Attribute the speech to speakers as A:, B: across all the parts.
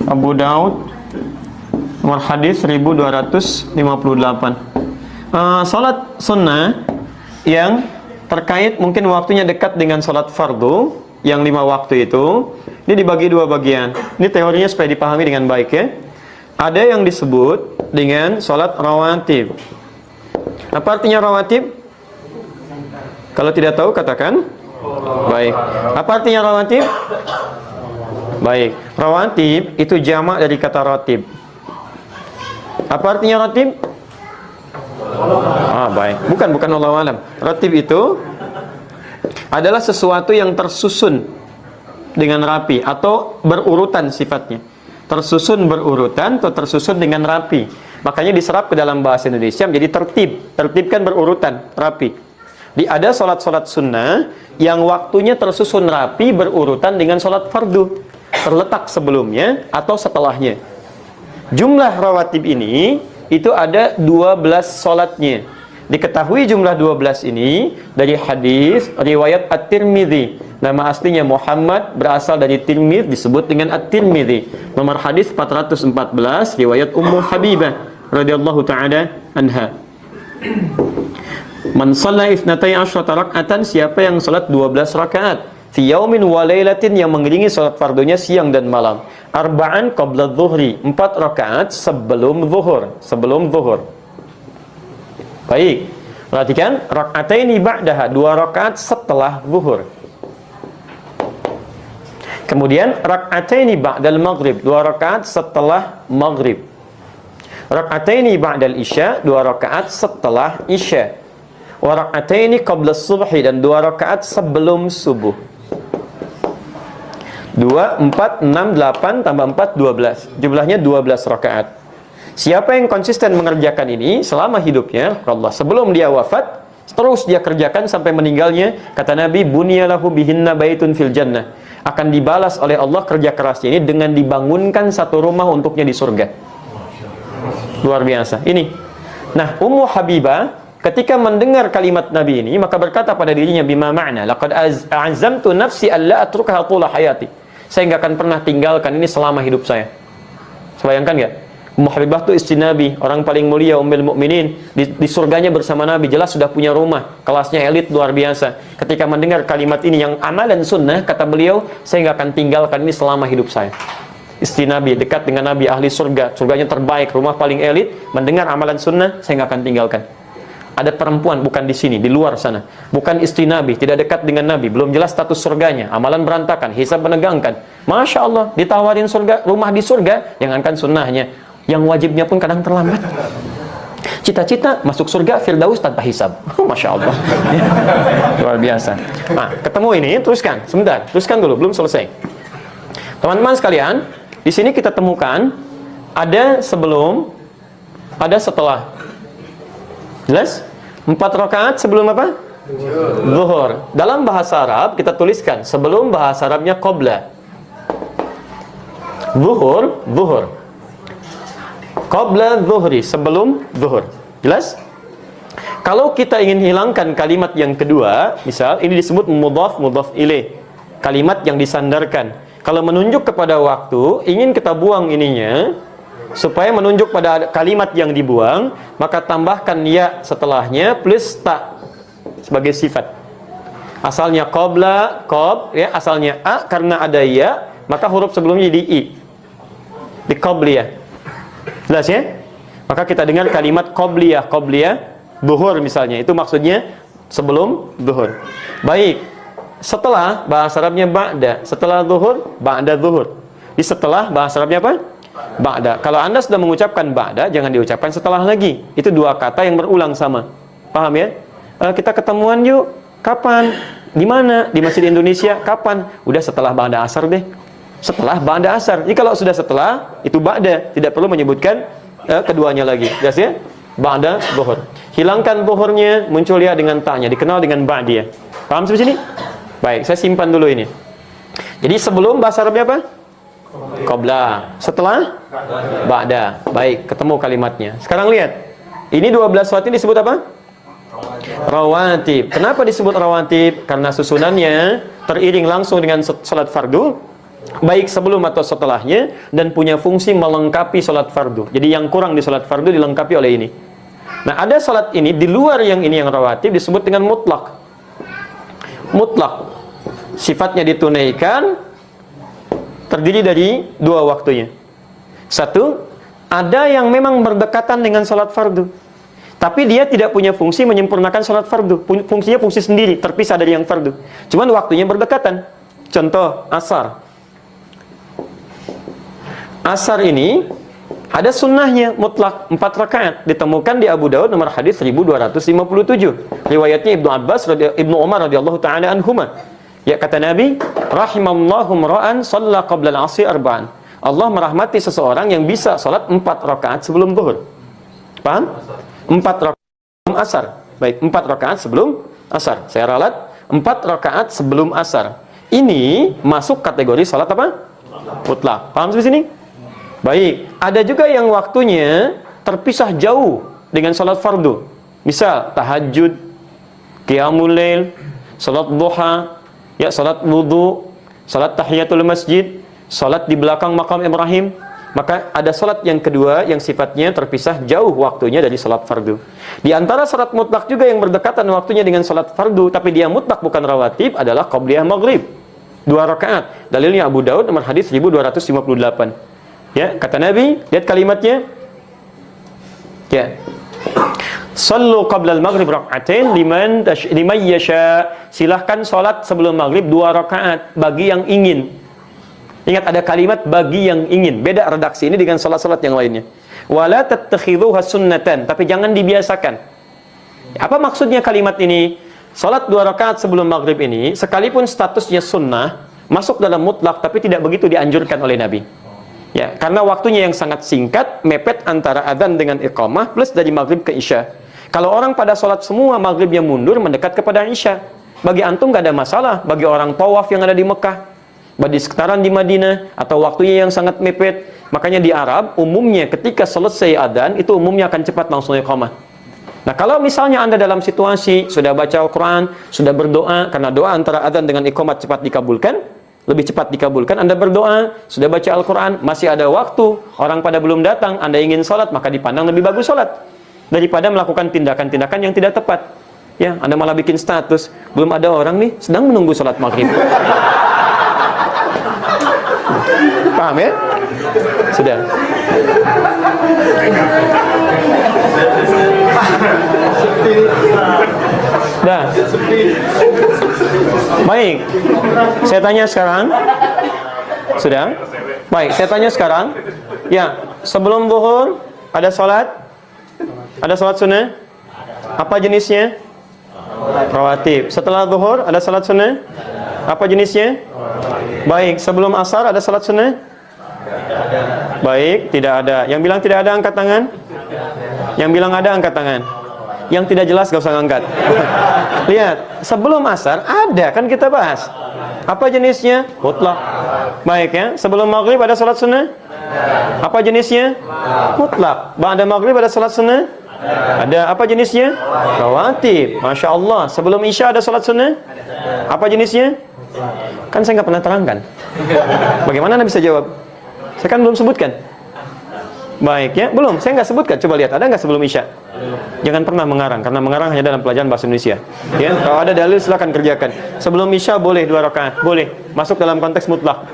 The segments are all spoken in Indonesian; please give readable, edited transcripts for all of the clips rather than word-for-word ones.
A: Abu Daud, nomor hadis 1258. Salat sunnah yang terkait mungkin waktunya dekat dengan salat fardu yang 5 waktu itu, ini dibagi 2 bagian. Ini teorinya supaya dipahami dengan baik ya. Ada yang disebut dengan salat rawatib. Apa artinya rawatib? Kalau tidak tahu katakan. Baik. Apa artinya rawatib? Baik. Rawatib itu jamak dari kata ratib. Apa artinya ratib? Baik. Bukan Allahu alam. Ratib itu adalah sesuatu yang tersusun dengan rapi atau berurutan sifatnya. Tersusun berurutan atau tersusun dengan rapi. Makanya diserap ke dalam bahasa Indonesia menjadi tertib. Tertib kan berurutan, rapi. Ada salat-salat sunnah yang waktunya tersusun rapi berurutan dengan salat fardu, terletak sebelumnya atau setelahnya. Jumlah rawatib ini itu ada 12 salatnya. Diketahui jumlah 12 ini dari hadis riwayat At-Tirmidzi. Nama aslinya Muhammad, berasal dari Tirmidz, disebut dengan At-Tirmidzi. Nomor hadis 414 riwayat Ummu Habibah radhiyallahu taala anha. Man shalla 12 raka'atan, siapa yang salat 12 rakaat fi yaumin wa lailatin, yang mengiringi salat fardunya siang dan malam. Arba'an qabla dhuhri, 4 rakaat sebelum zuhur. Baik. Perhatikan, raka'ataini ba'daha, 2 rakaat setelah zuhur. Kemudian raka'ataini ba'dal maghrib, 2 rakaat setelah maghrib. Raka'ataini ba'dal isya, 2 rakaat setelah isya. Wa raka'ataini qabla subhi, dan 2 rakaat sebelum subuh. 2, 4, 6, 8 tambah 4, 12. Jumlahnya 12 rakaat. Siapa yang konsisten mengerjakan ini selama hidupnya, Allah, sebelum dia wafat, terus dia kerjakan sampai meninggalnya, kata Nabi, bunyalahu bihinna baitun fil jannah. Akan dibalas oleh Allah kerja kerasnya ini dengan dibangunkan satu rumah untuknya di surga. Luar biasa. Ini. Nah, Ummu Habibah ketika mendengar kalimat Nabi ini, maka berkata pada dirinya, bima ma'na, laqad azamtu nafsi alla atrukaha tula hayati. Saya enggak akan pernah tinggalkan ini selama hidup saya. Bayangkan enggak? Ummu Habibah itu istri Nabi, orang paling mulia, ummul mukminin, di surganya bersama Nabi, jelas sudah punya rumah, kelasnya elit luar biasa. Ketika mendengar kalimat ini yang amalan sunnah, kata beliau, saya enggak akan tinggalkan ini selama hidup saya. Istri Nabi, dekat dengan Nabi, ahli surga, surganya terbaik, rumah paling elit, mendengar amalan sunnah, saya enggak akan tinggalkan. Ada perempuan, bukan di sini, di luar sana, bukan istri Nabi, tidak dekat dengan Nabi, belum jelas status surganya, amalan berantakan, hisab menegangkan. Masya Allah, ditawarin surga, rumah di surga, jangankan sunnahnya, yang wajibnya pun kadang terlambat. Cita-cita masuk surga Firdaus tanpa hisab. Masya Allah. Luar biasa. Nah, ketemu ini, teruskan, sebentar, teruskan dulu, belum selesai. Teman-teman sekalian, di sini kita temukan ada sebelum, ada setelah. Jelas? 4 rakaat sebelum apa? Zuhur. Dalam bahasa Arab kita tuliskan sebelum, bahasa Arabnya qabla. Zuhur. Qabla zuhri, sebelum zuhur. Jelas? Kalau kita ingin hilangkan kalimat yang kedua, misal ini disebut mudhaf ilaih, kalimat yang disandarkan. Kalau menunjuk kepada waktu, ingin kita buang ininya, supaya menunjuk pada kalimat yang dibuang, maka tambahkan ya setelahnya plus ta sebagai sifat. Asalnya qabla, ya, asalnya a, karena ada ya, maka huruf sebelumnya di i. Di qabliyah. Jelas ya? Maka kita dengar kalimat qabliyah zuhur misalnya, itu maksudnya sebelum zuhur. Baik. Setelah, bahasa Arabnya ba'da. Setelah zuhur, ba'da zuhur. Di setelah, bahasa Arabnya apa? Ba'da. Kalau Anda sudah mengucapkan ba'da, jangan diucapkan setelah lagi. Itu 2 kata yang berulang sama. Paham ya? Kita ketemuan yuk. Kapan? Di mana? Di Masjid Indonesia. Kapan? Udah setelah ba'da asar deh. Setelah ba'da asar. Jadi kalau sudah setelah, itu ba'da. Tidak perlu menyebutkan keduanya lagi. Jelas ya? Ba'da zuhur. Hilangkan zuhurnya, muncul ya dengan ta'nya. Dikenal dengan ba'diyah. Paham sampai sini? Baik, saya simpan dulu ini. Jadi sebelum, bahasa Arabnya apa? Qabla. Setelah? Ba'da. Baik, ketemu kalimatnya. Sekarang lihat. Ini 12 rawatib disebut apa? Rawatib. Kenapa disebut rawatib? Karena susunannya teriring langsung dengan salat fardu. baik sebelum atau setelahnya, dan punya fungsi melengkapi sholat fardu. Jadi yang kurang di sholat fardu dilengkapi oleh ini. Nah, ada sholat ini di luar yang ini yang rawatib disebut dengan mutlak. Mutlak, sifatnya ditunaikan, terdiri dari dua waktunya. Satu, ada yang memang berdekatan dengan sholat fardu, tapi dia tidak punya fungsi menyempurnakan sholat fardu. Fungsinya fungsi sendiri, terpisah dari yang fardu. Cuman waktunya berdekatan. Contoh, asar. Asar ini ada sunnahnya mutlak 4 rakaat, ditemukan di Abu Daud nomor hadis 1257. Riwayatnya Ibnu Umar radhiyallahu taala anhuma. Ya, kata Nabi, rahimallahu ra'an shalla qabla al-'asri arba'an. Allah merahmati seseorang yang bisa salat 4 rakaat sebelum zuhur. Paham? 4 rakaat sebelum asar. Baik, 4 rakaat sebelum asar. Saya ralat 4 rakaat sebelum asar. Ini masuk kategori salat apa? Mutlak. Paham sampai sini? Baik, ada juga yang waktunya terpisah jauh dengan salat fardu. Misal tahajud, qiyamul lail, salat duha, ya salat wudu, salat tahiyatul masjid, salat di belakang makam Ibrahim. Maka ada salat yang kedua yang sifatnya terpisah jauh waktunya dari salat fardu. Di antara salat mutlak juga yang berdekatan waktunya dengan salat fardu tapi dia mutlak bukan rawatib adalah qabliyah maghrib. 2 rakaat. Dalilnya Abu Daud nomor hadis 1258. Ya, kata Nabi, lihat kalimatnya. Ya. Sallu qabla al-maghrib rak'atain liman yasha. Silahkan salat sebelum maghrib 2 rakaat bagi yang ingin. Ingat ada kalimat bagi yang ingin. Beda redaksi ini dengan salat-salat yang lainnya. Wala tattakhidhuha sunnatan, tapi jangan dibiasakan. Apa maksudnya kalimat ini? Salat 2 rakaat sebelum maghrib ini sekalipun statusnya sunnah, masuk dalam mutlak tapi tidak begitu dianjurkan oleh Nabi. Ya, karena waktunya yang sangat singkat, mepet antara adzan dengan iqamah plus dari maghrib ke isya. Kalau orang pada sholat semua maghribnya mundur mendekat kepada isya, bagi antum gak ada masalah. Bagi orang tawaf yang ada di Mekah, bagi sekitaran di Madinah, atau waktunya yang sangat mepet, makanya di Arab umumnya ketika selesai adzan itu umumnya akan cepat langsung iqamah. Nah, kalau misalnya Anda dalam situasi sudah baca Al-Quran, sudah berdoa, karena doa antara adzan dengan iqamat cepat dikabulkan, lebih cepat dikabulkan. Anda berdoa, sudah baca Al-Quran, masih ada waktu, orang pada belum datang, Anda ingin sholat, maka dipandang lebih bagus sholat daripada melakukan tindakan-tindakan yang tidak tepat. Ya, Anda malah bikin status, belum ada orang nih, sedang menunggu sholat maghrib. Paham ya? Sudah. Dah. Baik. Saya tanya sekarang. Sudah? Baik, saya tanya sekarang. Ya, sebelum zuhur ada sholat? Ada sholat sunnah? Apa jenisnya? Rawatib. Setelah zuhur ada sholat sunnah? Apa jenisnya? Baik, sebelum asar ada sholat sunnah? Baik, tidak ada. Yang bilang tidak ada angkat tangan? Yang bilang ada angkat tangan? Yang tidak jelas gak usah ngangkat. Lihat, sebelum asar ada, kan kita bahas. Apa jenisnya? Mutlak. Baik ya, sebelum maghrib ada salat sunnah? Apa jenisnya? Mutlak. Ba'da maghrib ada salat sunnah? Ada. Apa jenisnya? Rawatib. Masya Allah. Sebelum isya ada salat sunnah? Apa jenisnya? Kan saya nggak pernah terangkan. Bagaimana Anda bisa jawab? Saya kan belum sebutkan. Baik ya, belum. Saya nggak sebutkan. Coba lihat, ada nggak sebelum isya? Jangan pernah mengarang, karena mengarang hanya dalam pelajaran bahasa Indonesia. Ya, kalau ada dalil silakan kerjakan. Sebelum isya boleh 2 rakaat, boleh. Masuk dalam konteks mutlak.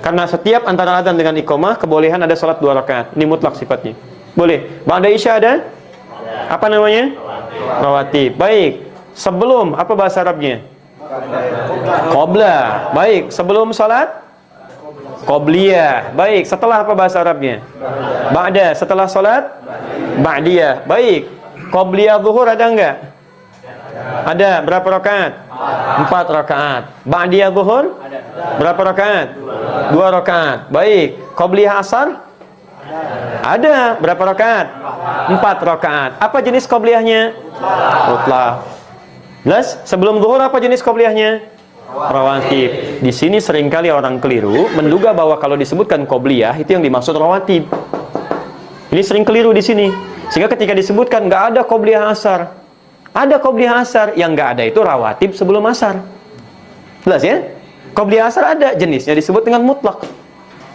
A: Karena setiap antara adzan dengan iqamah kebolehan ada salat 2 rakaat. Ini mutlak sifatnya. Boleh. Ba'da isya ada? Apa namanya? Rawatib. Baik. Sebelum apa bahasa Arabnya? Qabla. Baik. Sebelum salat? Qabliyah. Baik, setelah apa bahasa Arabnya? Ba'da. Setelah salat? Ba'diyah. Baik. Qabliyah zuhur ada enggak? Ada. Berapa rakaat? 4 rakaat. Ba'diyah zuhur? Berapa rakaat? 2 rakaat. Baik. Qabliyah asar? Ada. Berapa rakaat? 4 rakaat. Apa jenis qabliyahnya? Mutlak. Jelas? Sebelum zuhur apa jenis qabliyahnya? Rawatib. Di sini seringkali orang keliru menduga bahwa kalau disebutkan qobliyah itu yang dimaksud rawatib. Ini sering keliru di sini. Sehingga ketika disebutkan nggak ada qobliyah asar, ada qobliyah asar, yang nggak ada itu rawatib sebelum asar. Jelas ya? Qobliyah asar ada jenisnya disebut dengan mutlak.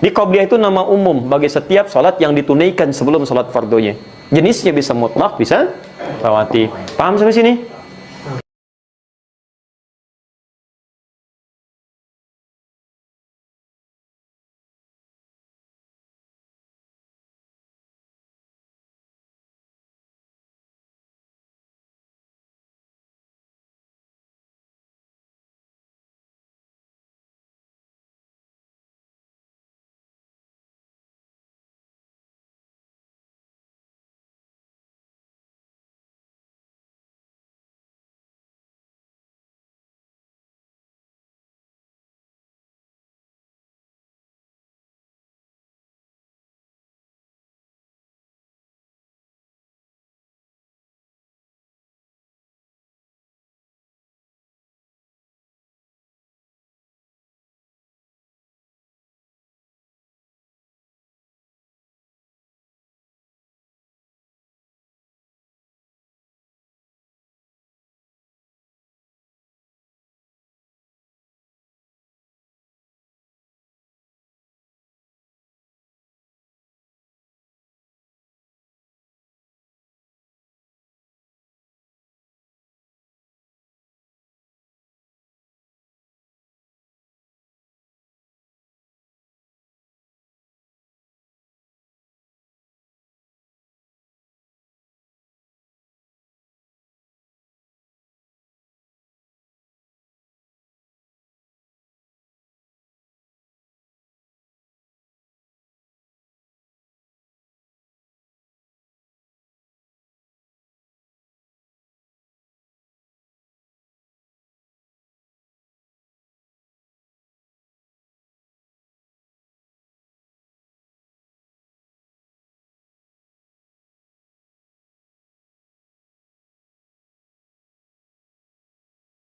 A: Di qobliyah itu nama umum bagi setiap sholat yang ditunaikan sebelum sholat fardunya. Jenisnya bisa mutlak, bisa rawatib. Paham sampai sini?